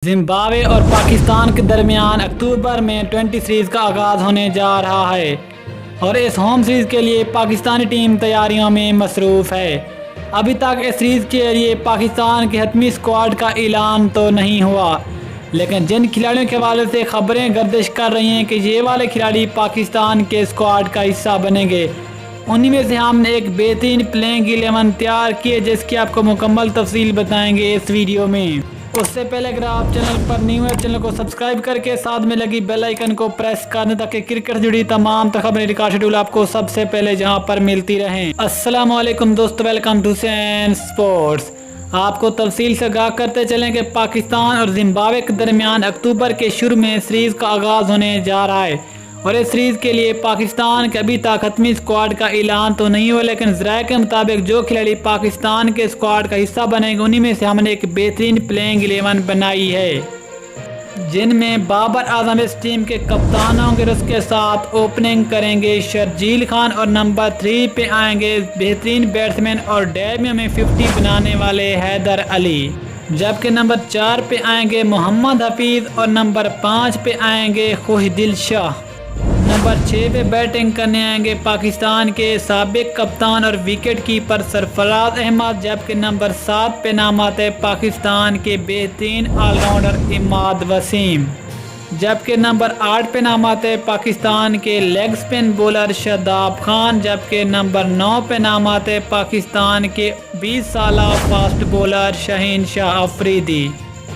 Zimbabwe और पाकिस्तान के दरमियान अक्टूबर में 20 सीरीज़ का आगाज़ होने जा रहा है और इस होम सीरीज़ के लिए पाकिस्तानी टीम तैयारियों में मसरूफ़ है। अभी तक इस सीरीज़ के लिए पाकिस्तान की हतमी स्क्वाड का ऐलान तो नहीं हुआ, लेकिन जिन खिलाड़ियों के हवाले से खबरें गर्दिश कर रही हैं कि ये वाले खिलाड़ी पाकिस्तान के स्क्वाड का हिस्सा बनेंगे, उन्हीं में से हमने एक बेहतरीन प्लेइंग 11 तैयार की है, जिसकी आपको मुकम्मल तफसील बताएंगे इस वीडियो में। उससे पहले अगर आप चैनल पर न्यू है, चैनल को सब्सक्राइब करके साथ में लगी बेल आइकन को प्रेस कर दें ताकि क्रिकेट से जुड़ी तमाम खबरें रिकॉर्ड शेड्यूल आपको सबसे पहले जहां पर मिलती रहें। अस्सलाम वालेकुम दोस्तों, वेलकम टू हुसैन स्पोर्ट्स। आपको तफसील से आगाह करते चलें कि पाकिस्तान और जिम्बाब्वे के दरमियान अक्टूबर के शुरू में सीरीज़ का आगाज़ होने जा रहा है और इस सीरीज़ के लिए पाकिस्तान के अभी तक हतमी स्क्वाड का ऐलान तो नहीं हुआ, लेकिन ज़राए के मुताबिक जो खिलाड़ी पाकिस्तान के स्क्वाड का हिस्सा बनेंगे उन्हीं में से हमने एक बेहतरीन प्लेइंग 11 बनाई है, जिनमें बाबर आजम इस टीम के कप्तान होंगे। उसके साथ ओपनिंग करेंगे शर्जील खान और नंबर 3 पे आएंगे बेहतरीन बैट्समैन और डेब्यू में 50 बनाने वाले हैदर अली, जबकि नंबर 4 पे आएंगे मोहम्मद हफीज़ और नंबर 5 पे आएंगे खुशदिल शाह। नंबर 6 पे बैटिंग करने आएंगे पाकिस्तान के साबिक कप्तान और विकेट कीपर सरफराज अहमद, जबकि नंबर 7 पे नाम आते हैं पाकिस्तान के बेहतरीन ऑलराउंडर इमाद वसीम, जबकि नंबर 8 पे नाम आते हैं पाकिस्तान के leg spin bowler Shadab Khan, जबकि नंबर 9 पे नाम आते हैं पाकिस्तान के 20 साल फास्ट बॉलर शाहीन शाह अफरीदी,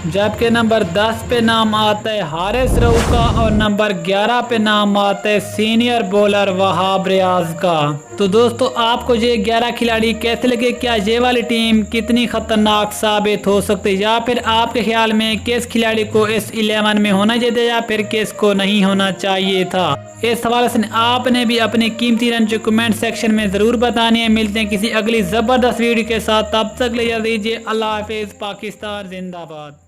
जबकि नंबर 10 पे नाम आता है हारिस रऊफ का और नंबर 11 पे नाम आता है सीनियर बॉलर वहाब रियाज का। तो दोस्तों, आपको ये 11 खिलाड़ी कैसे लगे? क्या ये वाली टीम कितनी खतरनाक साबित हो सकती है, या फिर आपके ख्याल में किस खिलाड़ी को इस 11 में होना चाहिए या फिर किस को नहीं होना चाहिए था? इस हवाले से आपने भी अपनी कीमती राय जो कमेंट सेक्शन में ज़रूर बतानी है। मिलते हैं किसी अगली ज़बरदस्त वीडियो के साथ, तब तक ले दीजिए। अल्लाह हाफिज़। पाकिस्तान जिंदाबाद।